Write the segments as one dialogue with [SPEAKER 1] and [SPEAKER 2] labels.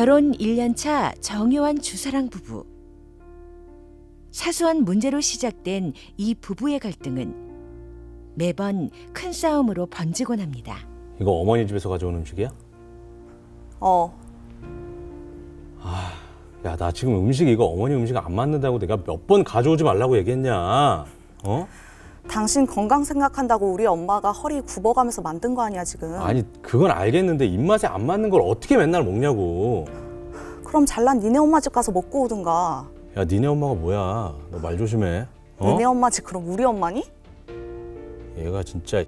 [SPEAKER 1] 결혼 1년차 정효한 주사랑 부부. 사소한 문제로 시작된 이 부부의 갈등은 매번 큰 싸움으로 번지곤 합니다.
[SPEAKER 2] 이거 어머니 집에서 가져온 음식이야? 야, 나 지금 음식 이거 어머니 음식 안 맞는다고 내가 몇 번 가져오지 말라고 얘기했냐? 어?
[SPEAKER 3] 당신 건강 생각한다고 우리 엄마가 허리 굽어가면서 만든 거 아니야 지금.
[SPEAKER 2] 아니, 그건 알겠는데 입맛에 안 맞는 걸 어떻게 맨날 먹냐고.
[SPEAKER 3] 그럼 잘난 니네 엄마 집 가서 먹고 오든가.
[SPEAKER 2] 야, 니네 엄마가 뭐야? 너 말 조심해. 어?
[SPEAKER 3] 니네 엄마 집 그럼 우리 엄마니?
[SPEAKER 2] 얘가 진짜.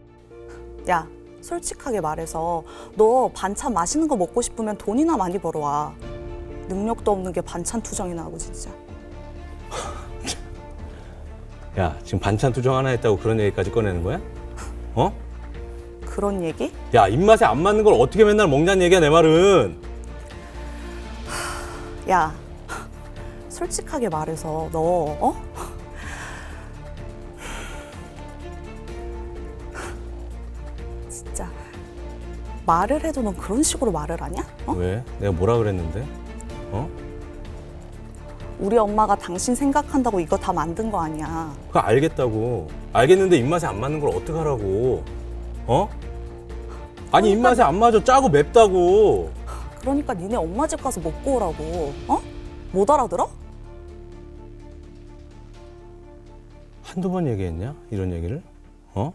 [SPEAKER 3] 야, 솔직하게 말해서 너 반찬 맛있는 거 먹고 싶으면 돈이나 많이 벌어와. 능력도 없는 게 반찬 투정이나 하고 진짜.
[SPEAKER 2] 야, 지금 반찬 투정 하나 했다고 그런 얘기까지 꺼내는 거야? 어?
[SPEAKER 3] 그런 얘기?
[SPEAKER 2] 야, 입맛에 안 맞는 걸 어떻게 맨날 먹냐는 얘기야, 내 말은.
[SPEAKER 3] 야, 솔직하게 말해서 너 진짜 말을 해도 넌 그런 식으로 말을 하냐?
[SPEAKER 2] 왜? 내가 뭐라 그랬는데? 어?
[SPEAKER 3] 우리 엄마가 당신 생각한다고 이거 다 만든 거 아니야.
[SPEAKER 2] 그거 알겠다고. 알겠는데 입맛에 안 맞는 걸 어떡하라고. 어? 아니, 입맛에 안 맞아. 짜고 맵다고.
[SPEAKER 3] 그러니까 니네 엄마 집 가서 먹고 오라고. 못 알아들어?
[SPEAKER 2] 한두 번 얘기했냐? 이런 얘기를? 어?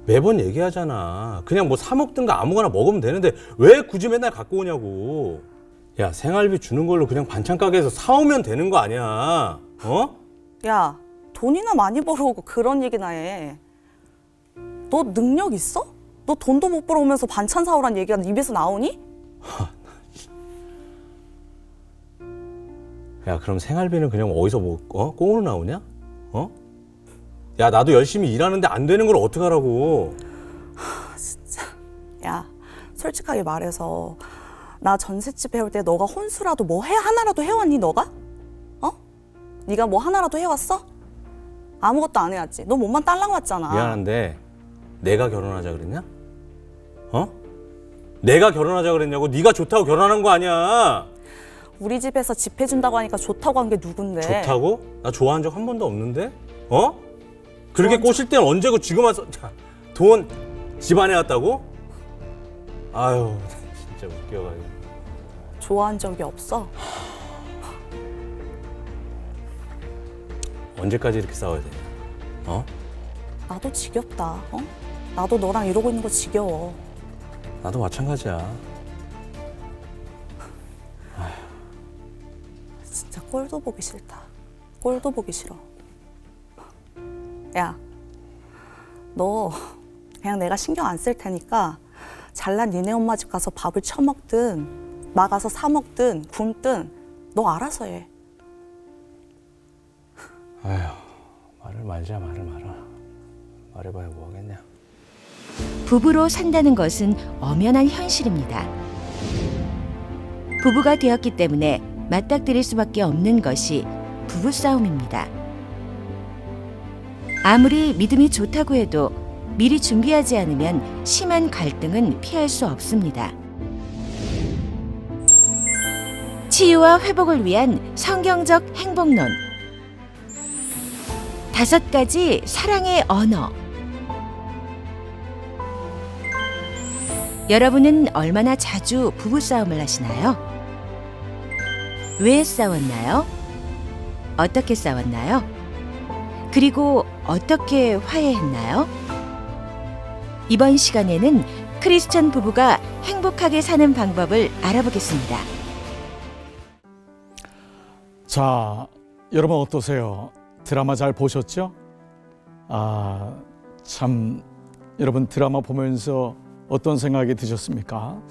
[SPEAKER 2] 매번 얘기하잖아. 그냥 뭐 사 먹든가 아무거나 먹으면 되는데 왜 굳이 맨날 갖고 오냐고. 야, 생활비 주는 걸로 그냥 반찬 가게에서 사오면 되는 거 아니야. 어?
[SPEAKER 3] 야, 돈이나 많이 벌어오고 그런 얘기나 해. 너 능력 있어? 너 돈도 못 벌어오면서 반찬 사오란 얘기가 입에서 나오니?
[SPEAKER 2] 야, 그럼 생활비는 그냥 어디서 뭐 꽁으로 나오냐? 어? 야, 나도 열심히 일하는데 안 되는 걸 어떡하라고.
[SPEAKER 3] 야, 솔직하게 말해서 나 전셋집 해올 때 너가 혼수라도 뭐 하나라도 해왔니 너가? 네가 뭐 하나라도 해왔어? 아무것도 안 해왔지. 너 몸만 딸랑 왔잖아.
[SPEAKER 2] 미안한데 내가 결혼하자 그랬냐? 어? 내가 결혼하자 그랬냐고. 네가 좋다고 결혼한 거 아니야.
[SPEAKER 3] 우리 집에서 집 해준다고 하니까 좋다고 한 게 누군데?
[SPEAKER 2] 좋다고? 나 좋아한 적 한 번도 없는데? 어? 그렇게 꼬실 땐 언제고 지금 와서 돈 집안에 왔다고? 아유, 진짜 웃겨가지고.
[SPEAKER 3] 좋아한 적이 없어?
[SPEAKER 2] 언제까지 이렇게 싸워야 되냐? 어?
[SPEAKER 3] 나도 지겹다. 나도 너랑 이러고 있는 거 지겨워.
[SPEAKER 2] 나도 마찬가지야.
[SPEAKER 3] 진짜 꼴도 보기 싫다. 꼴도 보기 싫어. 야, 너 그냥 내가 신경 안 쓸 테니까 잘난 니네 엄마 집 가서 밥을 처먹든 나가서 사 먹든 굶든 너 알아서 해.
[SPEAKER 2] 아휴, 말을 말자. 말해봐야 뭐 하겠냐.
[SPEAKER 1] 부부로 산다는 것은 엄연한 현실입니다. 부부가 되었기 때문에 맞닥뜨릴 수밖에 없는 것이 부부싸움입니다. 아무리 믿음이 좋다고 해도 미리 준비하지 않으면 심한 갈등은 피할 수 없습니다. 치유와 회복을 위한 성경적 행복론. 5가지 사랑의 언어. 여러분은 얼마나 자주 부부싸움을 하시나요? 왜 싸웠나요? 어떻게 싸웠나요? 그리고 어떻게 화해했나요? 이번 시간에는 크리스천 부부가 행복하게 사는 방법을 알아보겠습니다.
[SPEAKER 4] 자, 여러분 어떠세요? 드라마 잘 보셨죠? 참 여러분 드라마 보면서 어떤 생각이 드셨습니까?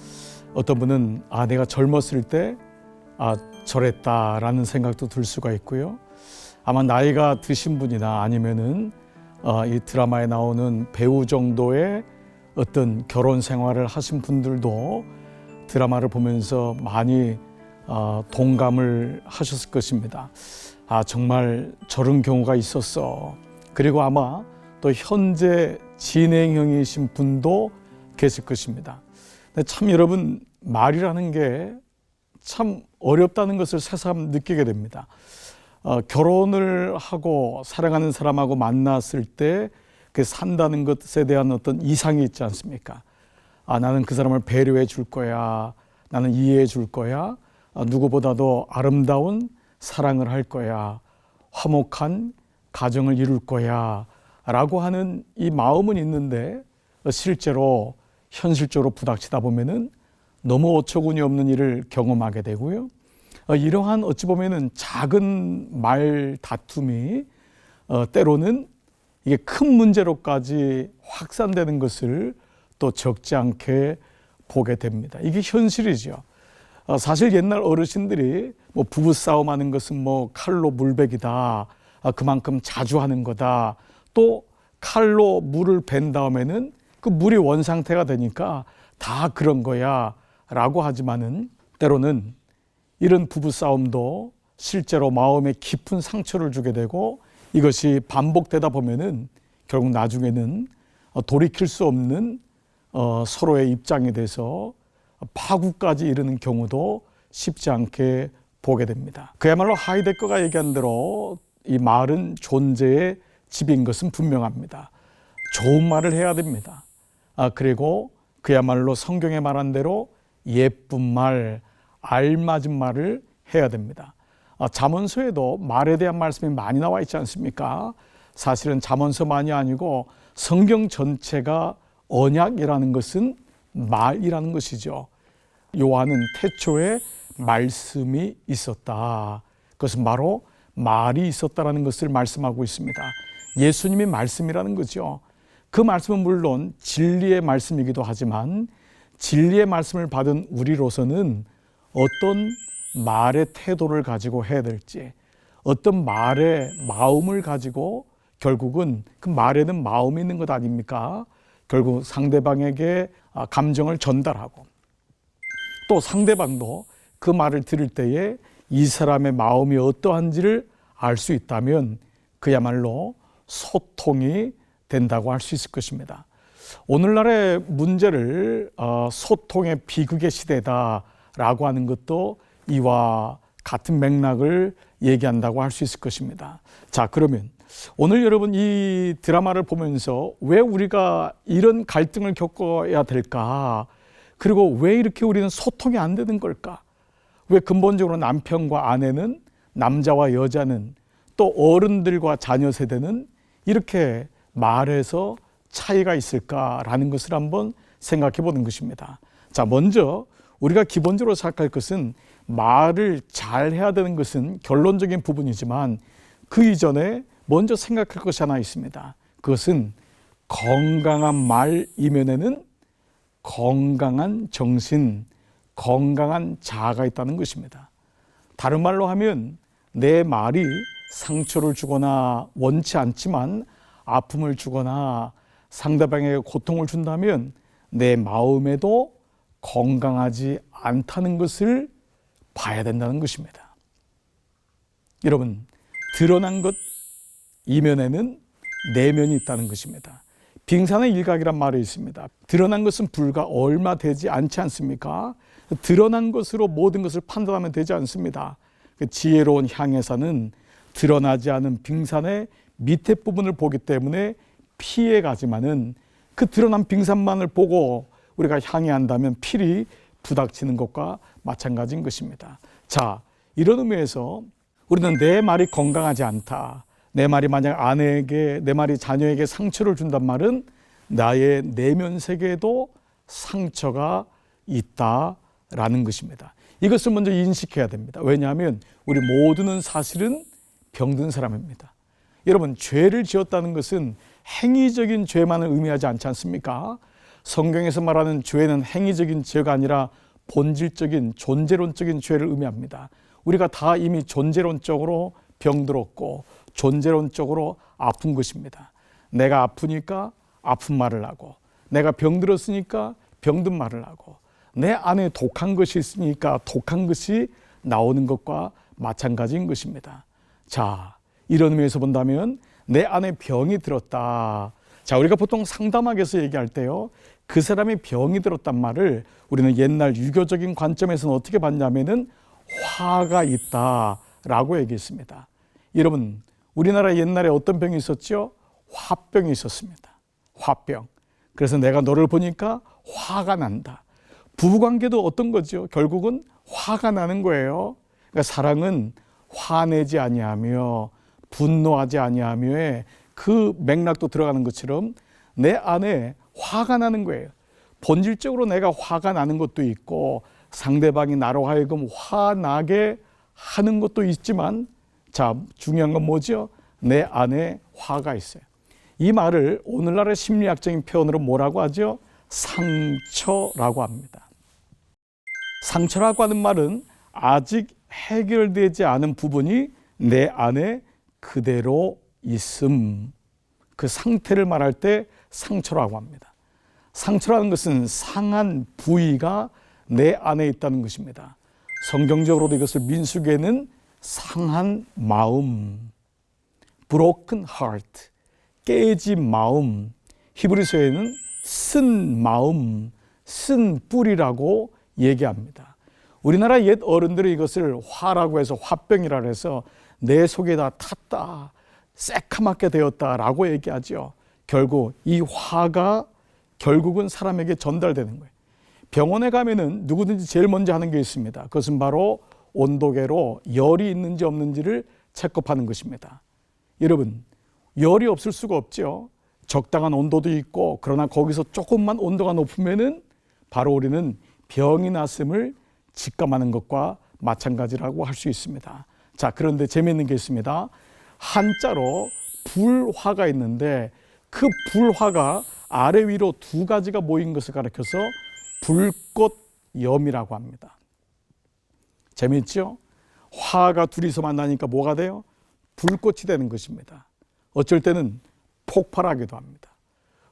[SPEAKER 4] 어떤 분은 내가 젊었을 때 저랬다라는 생각도 들 수가 있고요. 아마 나이가 드신 분이나 아니면은 이 드라마에 나오는 배우 정도의 어떤 결혼 생활을 하신 분들도 드라마를 보면서 많이 동감을 하셨을 것입니다. 정말 저런 경우가 있었어. 그리고 아마 또 현재 진행형이신 분도 계실 것입니다. 참 여러분, 말이라는 게 참 어렵다는 것을 새삼 느끼게 됩니다. 결혼을 하고 사랑하는 사람하고 만났을 때 그 산다는 것에 대한 어떤 이상이 있지 않습니까? 나는 그 사람을 배려해 줄 거야. 나는 이해해 줄 거야. 누구보다도 아름다운 사랑을 할 거야. 화목한 가정을 이룰 거야. 라고 하는 이 마음은 있는데 실제로 현실적으로 부닥치다 보면은 너무 어처구니 없는 일을 경험하게 되고요. 이러한 어찌 보면은 작은 말 다툼이 때로는 이게 큰 문제로까지 확산되는 것을 또 적지 않게 보게 됩니다. 이게 현실이죠. 사실 옛날 어르신들이 뭐 부부싸움 하는 것은 뭐 칼로 물베기다. 그만큼 자주 하는 거다. 또 칼로 물을 벤 다음에는 그 물이 원상태가 되니까 다 그런 거야 라고 하지만은 때로는 이런 부부싸움도 실제로 마음에 깊은 상처를 주게 되고 이것이 반복되다 보면은 결국 나중에는 돌이킬 수 없는 서로의 입장이 돼서 파국까지 이르는 경우도 쉽지 않게 보게 됩니다. 그야말로 하이데거가 얘기한 대로 이 말은 존재의 집인 것은 분명합니다. 좋은 말을 해야 됩니다. 그리고 그야말로 성경에 말한 대로 예쁜 말, 알맞은 말을 해야 됩니다. 잠언서에도 말에 대한 말씀이 많이 나와 있지 않습니까? 사실은 잠언서만이 아니고 성경 전체가 언약이라는 것은 말이라는 것이죠. 요한은 태초에 말씀이 있었다. 그것은 바로 말이 있었다라는 것을 말씀하고 있습니다. 예수님이 말씀이라는 거죠. 그 말씀은 물론 진리의 말씀이기도 하지만 진리의 말씀을 받은 우리로서는 어떤 말의 태도를 가지고 해야 될지, 어떤 말의 마음을 가지고 결국은 그 말에는 마음이 있는 것 아닙니까? 결국 상대방에게 감정을 전달하고 또 상대방도 그 말을 들을 때에 이 사람의 마음이 어떠한지를 알 수 있다면 그야말로 소통이 된다고 할 수 있을 것입니다. 오늘날의 문제를 소통의 비극의 시대다라고 하는 것도 이와 같은 맥락을 얘기한다고 할 수 있을 것입니다. 자, 그러면 오늘 여러분 이 드라마를 보면서 왜 우리가 이런 갈등을 겪어야 될까? 그리고 왜 이렇게 우리는 소통이 안 되는 걸까? 왜 근본적으로 남편과 아내는, 남자와 여자는, 또 어른들과 자녀 세대는 이렇게 말해서 차이가 있을까라는 것을 한번 생각해 보는 것입니다. 자, 먼저 우리가 기본적으로 생각할 것은 말을 잘 해야 되는 것은 결론적인 부분이지만 그 이전에 먼저 생각할 것이 하나 있습니다. 그것은 건강한 말 이면에는 건강한 정신, 건강한 자아가 있다는 것입니다. 다른 말로 하면 내 말이 상처를 주거나 원치 않지만 아픔을 주거나 상대방에게 고통을 준다면 내 마음에도 건강하지 않다는 것을 봐야 된다는 것입니다. 여러분, 드러난 것 이면에는 내면이 있다는 것입니다. 빙산의 일각이란 말이 있습니다. 드러난 것은 불과 얼마 되지 않지 않습니까? 드러난 것으로 모든 것을 판단하면 되지 않습니다. 그 지혜로운 향해사는 드러나지 않은 빙산의 밑에 부분을 보기 때문에 피해가지만은 그 드러난 빙산만을 보고 우리가 향해한다면 필히 부닥치는 것과 마찬가지인 것입니다. 자, 이런 의미에서 우리는 내 말이 건강하지 않다. 내 말이 만약 아내에게, 내 말이 자녀에게 상처를 준단 말은 나의 내면 세계에도 상처가 있다라는 것입니다. 이것을 먼저 인식해야 됩니다. 왜냐하면 우리 모두는 사실은 병든 사람입니다. 여러분, 죄를 지었다는 것은 행위적인 죄만을 의미하지 않지 않습니까? 성경에서 말하는 죄는 행위적인 죄가 아니라 본질적인 존재론적인 죄를 의미합니다. 우리가 다 이미 존재론적으로 병들었고 존재론적으로 아픈 것입니다. 내가 아프니까 아픈 말을 하고, 내가 병들었으니까 병든 말을 하고, 내 안에 독한 것이 있으니까 독한 것이 나오는 것과 마찬가지인 것입니다. 자, 이런 의미에서 본다면 내 안에 병이 들었다. 자, 우리가 보통 상담학에서 얘기할 때요, 그 사람이 병이 들었단 말을 우리는 옛날 유교적인 관점에서는 어떻게 봤냐면은 화가 있다라고 얘기했습니다. 여러분, 우리나라 옛날에 어떤 병이 있었죠? 화병이 있었습니다. 화병. 그래서 내가 너를 보니까 화가 난다. 부부관계도 어떤 거죠? 결국은 화가 나는 거예요. 그러니까 사랑은 화내지 아니하며 분노하지 아니하며의 그 맥락도 들어가는 것처럼 내 안에 화가 나는 거예요. 본질적으로 내가 화가 나는 것도 있고 상대방이 나로 하여금 화나게 하는 것도 있지만, 자, 중요한 건 뭐죠? 내 안에 화가 있어요. 이 말을 오늘날의 심리학적인 표현으로 뭐라고 하죠? 상처라고 합니다. 상처라고 하는 말은 아직 해결되지 않은 부분이 내 안에 그대로 있음, 그 상태를 말할 때 상처라고 합니다. 상처라는 것은 상한 부위가 내 안에 있다는 것입니다. 성경적으로도 이것을 민수기에는 상한 마음, broken heart, 깨진 마음, 히브리서에는 쓴 마음, 쓴 뿔이라고 얘기합니다. 우리나라 옛 어른들이 이것을 화라고 해서 화병이라 해서 내 속에다 탔다, 새카맣게 되었다라고 얘기하죠. 결국 이 화가 결국은 사람에게 전달되는 거예요. 병원에 가면은 누구든지 제일 먼저 하는 게 있습니다. 그것은 바로 온도계로 열이 있는지 없는지를 체크하는 것입니다. 여러분, 열이 없을 수가 없죠. 적당한 온도도 있고, 그러나 거기서 조금만 온도가 높으면은 바로 우리는 병이 났음을 직감하는 것과 마찬가지라고 할 수 있습니다. 자, 그런데 재미있는 게 있습니다. 한자로 불화가 있는데 그 불화가 아래 위로 두 가지가 모인 것을 가리켜서 불꽃염이라고 합니다. 재미있죠? 화가 둘이서 만나니까 뭐가 돼요? 불꽃이 되는 것입니다. 어쩔 때는 폭발하기도 합니다.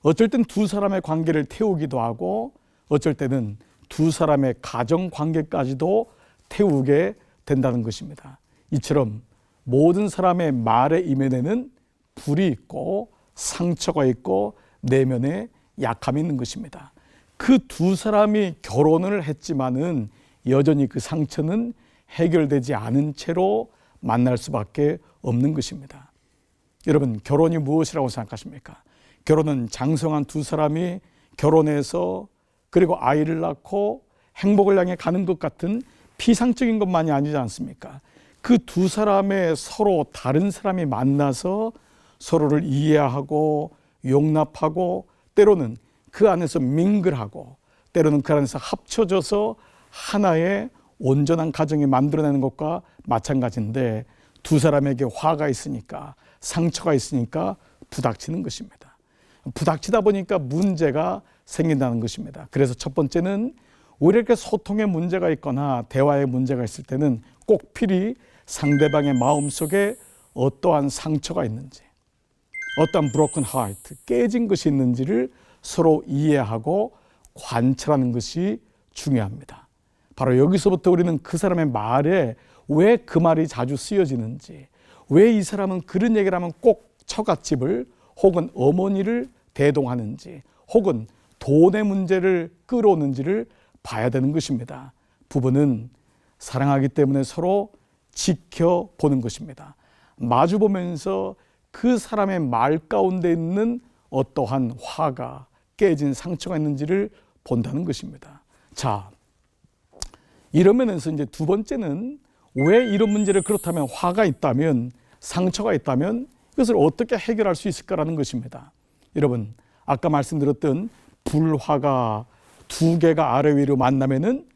[SPEAKER 4] 어쩔 땐 두 사람의 관계를 태우기도 하고, 어쩔 때는 두 사람의 가정 관계까지도 태우게 된다는 것입니다. 이처럼 모든 사람의 말의 이면에는 불이 있고 상처가 있고 내면에 약함이 있는 것입니다. 그 두 사람이 결혼을 했지만은 여전히 그 상처는 해결되지 않은 채로 만날 수밖에 없는 것입니다. 여러분, 결혼이 무엇이라고 생각하십니까? 결혼은 장성한 두 사람이 결혼해서 그리고 아이를 낳고 행복을 향해 가는 것 같은 피상적인 것만이 아니지 않습니까? 그 두 사람의 서로 다른 사람이 만나서 서로를 이해하고 용납하고 때로는 그 안에서 밍글하고 때로는 그 안에서 합쳐져서 하나의 온전한 가정이 만들어내는 것과 마찬가지인데, 두 사람에게 화가 있으니까, 상처가 있으니까 부닥치는 것입니다. 부닥치다 보니까 문제가 생긴다는 것입니다. 그래서 첫 번째는 오히려 이렇게 소통에 문제가 있거나 대화에 문제가 있을 때는 꼭 필히 상대방의 마음속에 어떠한 상처가 있는지, 어떠한 broken heart, 깨진 것이 있는지를 서로 이해하고 관찰하는 것이 중요합니다. 바로 여기서부터 우리는 그 사람의 말에 왜 그 말이 자주 쓰여지는지, 왜 이 사람은 그런 얘기를 하면 꼭 처갓집을 혹은 어머니를 대동하는지, 혹은 돈의 문제를 끌어오는지를 봐야 되는 것입니다. 부부는 사랑하기 때문에 서로 지켜보는 것입니다. 마주보면서 그 사람의 말 가운데 있는 어떠한 화가, 깨진 상처가 있는지를 본다는 것입니다. 자, 이런 면에서 이제 두 번째는 왜 이런 문제를, 그렇다면 화가 있다면, 상처가 있다면 이것을 어떻게 해결할 수 있을까라는 것입니다. 여러분, 아까 말씀드렸던 불화가 두 개가 아래 위로 만나면은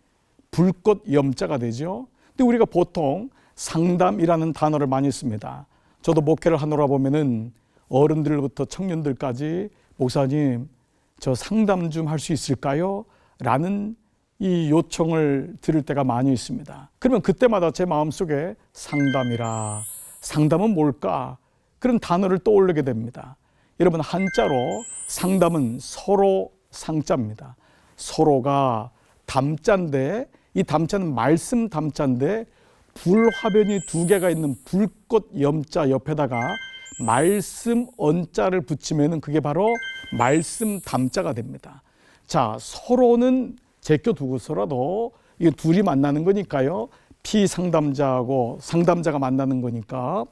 [SPEAKER 4] 불꽃 염자가 되죠. 근데 우리가 보통 상담이라는 단어를 많이 씁니다. 저도 목회를 하느라 보면은 어른들부터 청년들까지 목사님, 저 상담 좀 할 수 있을까요? 라는 이 요청을 들을 때가 많이 있습니다. 그러면 그때마다 제 마음속에 상담이라, 상담은 뭘까? 그런 단어를 떠올리게 됩니다. 여러분, 한자로 상담은 서로 상자입니다. 서로가 담자인데, 이 담자는 말씀 담자인데 불화변이 두 개가 있는 불꽃 염자 옆에다가 말씀 언자를 붙이면은 그게 바로 말씀 담자가 됩니다. 자, 서로는 제껴두고서라도 이게 둘이 만나는 거니까요. 피상담자하고 상담자가 만나는 거니까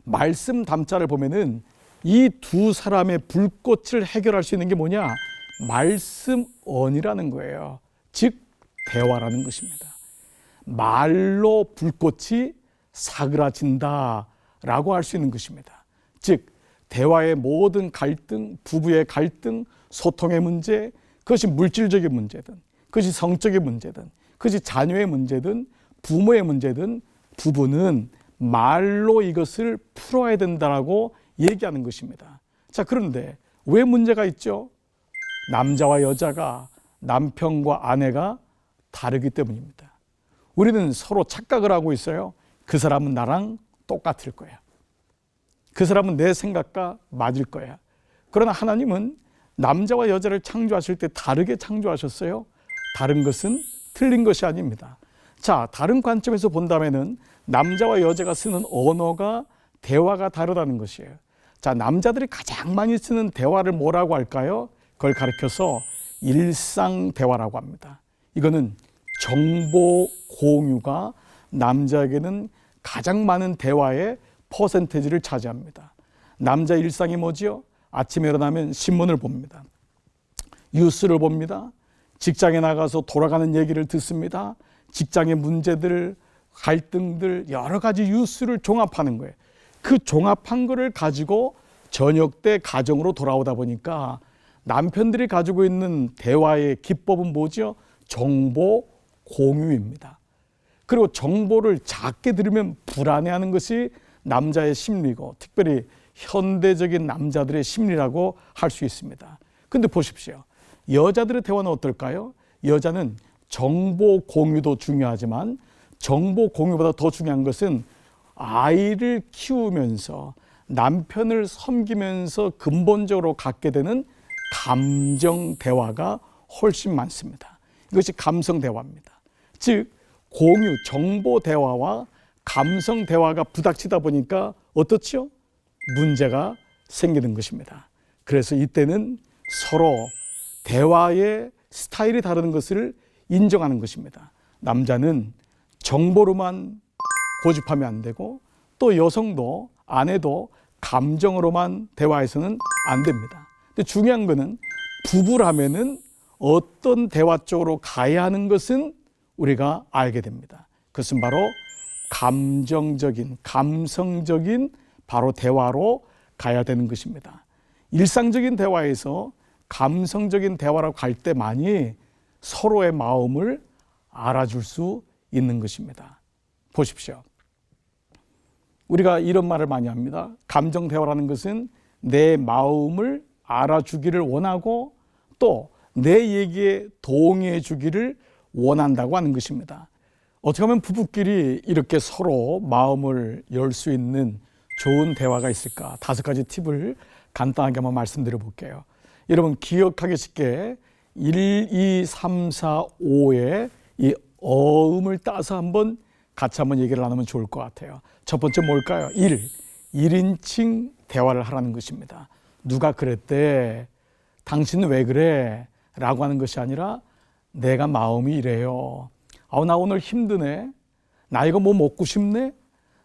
[SPEAKER 4] 말씀 담자를 보면은 이 두 사람의 불꽃을 해결할 수 있는 게 뭐냐? 말씀언이라는 거예요. 즉 대화라는 것입니다. 말로 불꽃이 사그라진다라고 할 수 있는 것입니다. 즉 대화의 모든 갈등, 부부의 갈등, 소통의 문제, 그것이 물질적인 문제든, 그것이 성적인 문제든, 그것이 자녀의 문제든, 부모의 문제든, 부부는 말로 이것을 풀어야 된다라고 얘기하는 것입니다. 자, 그런데 왜 문제가 있죠? 남자와 여자가, 남편과 아내가 다르기 때문입니다. 우리는 서로 착각을 하고 있어요. 그 사람은 나랑 똑같을 거야. 그 사람은 내 생각과 맞을 거야. 그러나 하나님은 남자와 여자를 창조하실 때 다르게 창조하셨어요. 다른 것은 틀린 것이 아닙니다. 자, 다른 관점에서 본다면은 남자와 여자가 쓰는 언어가, 대화가 다르다는 것이에요. 자, 남자들이 가장 많이 쓰는 대화를 뭐라고 할까요? 그걸 가리켜서 일상 대화라고 합니다. 이거는 정보 공유가 남자에게는 가장 많은 대화의 퍼센테이지를 차지합니다. 남자 일상이 뭐지요? 아침에 일어나면 신문을 봅니다. 뉴스를 봅니다. 직장에 나가서 돌아가는 얘기를 듣습니다. 직장의 문제들, 갈등들, 여러 가지 뉴스를 종합하는 거예요. 그 종합한 거를 가지고 저녁 때 가정으로 돌아오다 보니까 남편들이 가지고 있는 대화의 기법은 뭐죠? 정보 공유입니다. 그리고 정보를 작게 들으면 불안해하는 것이 남자의 심리고, 특별히 현대적인 남자들의 심리라고 할 수 있습니다. 근데 보십시오. 여자들의 대화는 어떨까요? 여자는 정보 공유도 중요하지만 정보 공유보다 더 중요한 것은 아이를 키우면서 남편을 섬기면서 근본적으로 갖게 되는 감정 대화가 훨씬 많습니다. 이것이 감성 대화입니다. 즉 공유, 정보 대화와 감성 대화가 부닥치다 보니까 어떻지요? 문제가 생기는 것입니다. 그래서 이때는 서로 대화의 스타일이 다른 것을 인정하는 것입니다. 남자는 정보로만 고집하면 안 되고, 또 여성도, 아내도 감정으로만 대화해서는 안 됩니다. 근데 중요한 거는 부부라면은 어떤 대화 쪽으로 가야 하는 것은 우리가 알게 됩니다. 그것은 바로 감정적인, 감성적인 바로 대화로 가야 되는 것입니다. 일상적인 대화에서 감성적인 대화로 갈 때만이 서로의 마음을 알아줄 수 있는 것입니다. 보십시오. 우리가 이런 말을 많이 합니다. 감정 대화라는 것은 내 마음을 알아주기를 원하고 또 내 얘기에 동의해 주기를 원한다고 하는 것입니다. 어떻게 하면 부부끼리 이렇게 서로 마음을 열 수 있는 좋은 대화가 있을까? 5가지 팁을 간단하게 한번 말씀드려 볼게요. 여러분 기억하기 쉽게 1, 2, 3, 4, 5의 이 어음을 따서 한번 같이 한번 얘기를 나누면 좋을 것 같아요. 첫 번째 뭘까요? 1인칭 대화를 하라는 것입니다. 누가 그랬대? 당신은 왜 그래? 라고 하는 것이 아니라 내가 마음이 이래요. 나 오늘 힘드네. 나 이거 뭐 먹고 싶네.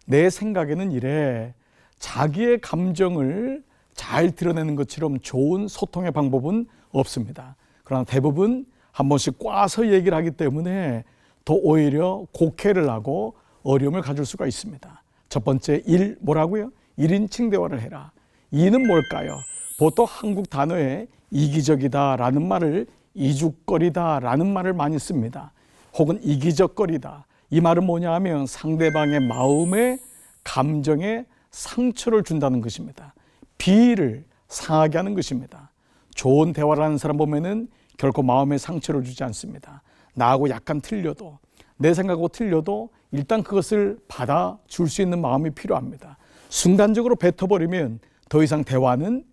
[SPEAKER 4] 내 생각에는 이래. 자기의 감정을 잘 드러내는 것처럼 좋은 소통의 방법은 없습니다. 그러나 대부분 한 번씩 꽈서 얘기를 하기 때문에 더 오히려 곡해를 하고 어려움을 가질 수가 있습니다. 첫 번째 1 뭐라고요? 1인칭 대화를 해라. 2는 뭘까요? 보통 한국 단어에 이기적이다라는 말을 이죽거리다라는 말을 많이 씁니다. 혹은 이기적거리다. 이 말은 뭐냐 하면 상대방의 마음에 감정에 상처를 준다는 것입니다. 비위를 상하게 하는 것입니다. 좋은 대화를 하는 사람 보면은 결코 마음에 상처를 주지 않습니다. 나하고 약간 틀려도, 내 생각하고 틀려도 일단 그것을 받아줄 수 있는 마음이 필요합니다. 순간적으로 뱉어버리면 더 이상 대화는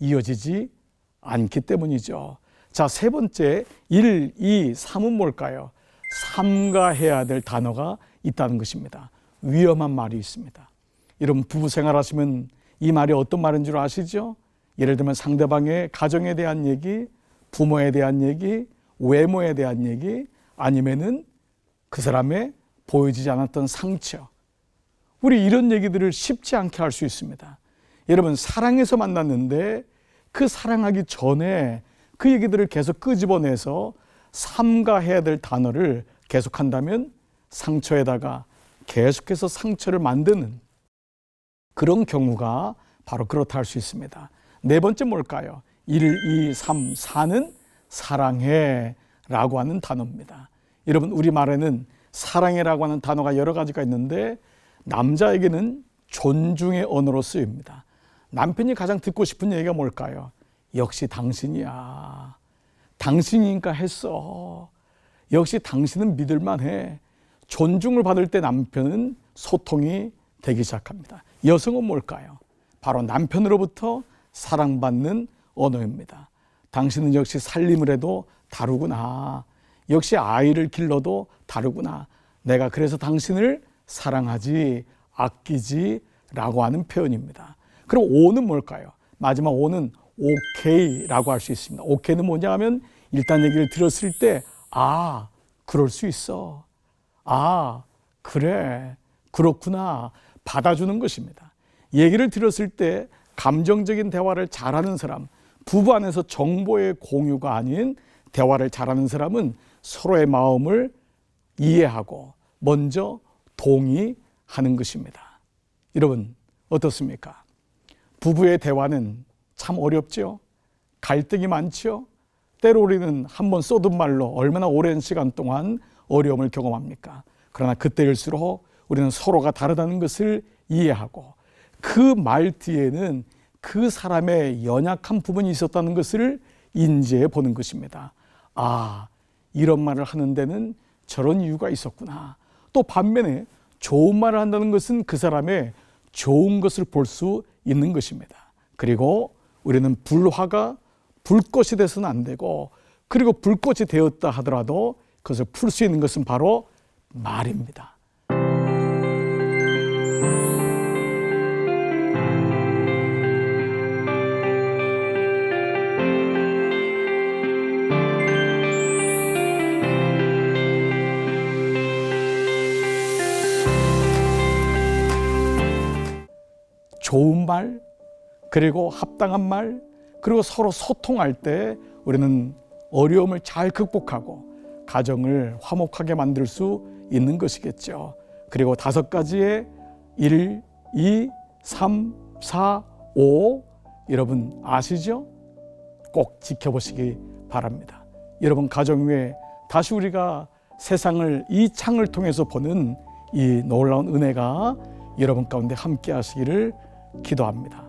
[SPEAKER 4] 이어지지 않기 때문이죠. 자, 세 번째 1, 2, 3은 뭘까요? 삼가해야 될 단어가 있다는 것입니다. 위험한 말이 있습니다. 이런 부부 생활하시면 이 말이 어떤 말인 줄 아시죠? 예를 들면 상대방의 가정에 대한 얘기, 부모에 대한 얘기, 외모에 대한 얘기, 아니면은 그 사람의 보여지지 않았던 상처. 우리 이런 얘기들을 쉽지 않게 할 수 있습니다. 여러분, 사랑해서 만났는데 그 사랑하기 전에 그 얘기들을 계속 끄집어내서 삼가해야 될 단어를 계속한다면 상처에다가 계속해서 상처를 만드는 그런 경우가 바로 그렇다 할 수 있습니다. 네 번째 뭘까요? 1, 2, 3, 4는 사랑해 라고 하는 단어입니다. 여러분, 우리말에는 사랑해라고 하는 단어가 여러 가지가 있는데 남자에게는 존중의 언어로 쓰입니다. 남편이 가장 듣고 싶은 얘기가 뭘까요? 역시 당신이야. 당신이니까 했어. 역시 당신은 믿을만해. 존중을 받을 때 남편은 소통이 되기 시작합니다. 여성은 뭘까요? 바로 남편으로부터 사랑받는 언어입니다. 당신은 역시 살림을 해도 다르구나. 역시 아이를 길러도 다르구나. 내가 그래서 당신을 사랑하지, 아끼지 라고 하는 표현입니다. 그럼 O는 뭘까요? 마지막 O는 오케이라고 할 수 있습니다. 오케이는 뭐냐 하면 일단 얘기를 들었을 때 아, 그럴 수 있어. 아, 그래. 그렇구나. 받아주는 것입니다. 얘기를 들었을 때 감정적인 대화를 잘하는 사람, 부부 안에서 정보의 공유가 아닌 대화를 잘하는 사람은 서로의 마음을 이해하고 먼저 동의하는 것입니다. 여러분, 어떻습니까? 부부의 대화는 참 어렵죠? 갈등이 많죠? 때로 우리는 한번 쏟은 말로 얼마나 오랜 시간 동안 어려움을 경험합니까? 그러나 그때일수록 우리는 서로가 다르다는 것을 이해하고 그 말 뒤에는 그 사람의 연약한 부분이 있었다는 것을 인지해 보는 것입니다. 아, 이런 말을 하는 데는 저런 이유가 있었구나. 또 반면에 좋은 말을 한다는 것은 그 사람의 좋은 것을 볼 수 있는 것입니다. 그리고 우리는 불화가 불꽃이 돼서는 안 되고, 그리고 불꽃이 되었다 하더라도 그것을 풀 수 있는 것은 바로 말입니다. 좋은 말, 그리고 합당한 말, 그리고 서로 소통할 때 우리는 어려움을 잘 극복하고 가정을 화목하게 만들 수 있는 것이겠죠. 그리고 5가지의 1, 2, 3, 4, 5 여러분 아시죠? 꼭 지켜보시기 바랍니다. 여러분 가정 위에 다시 우리가 세상을 이 창을 통해서 보는 이 놀라운 은혜가 여러분 가운데 함께 하시기를 기도합니다.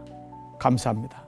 [SPEAKER 4] 감사합니다.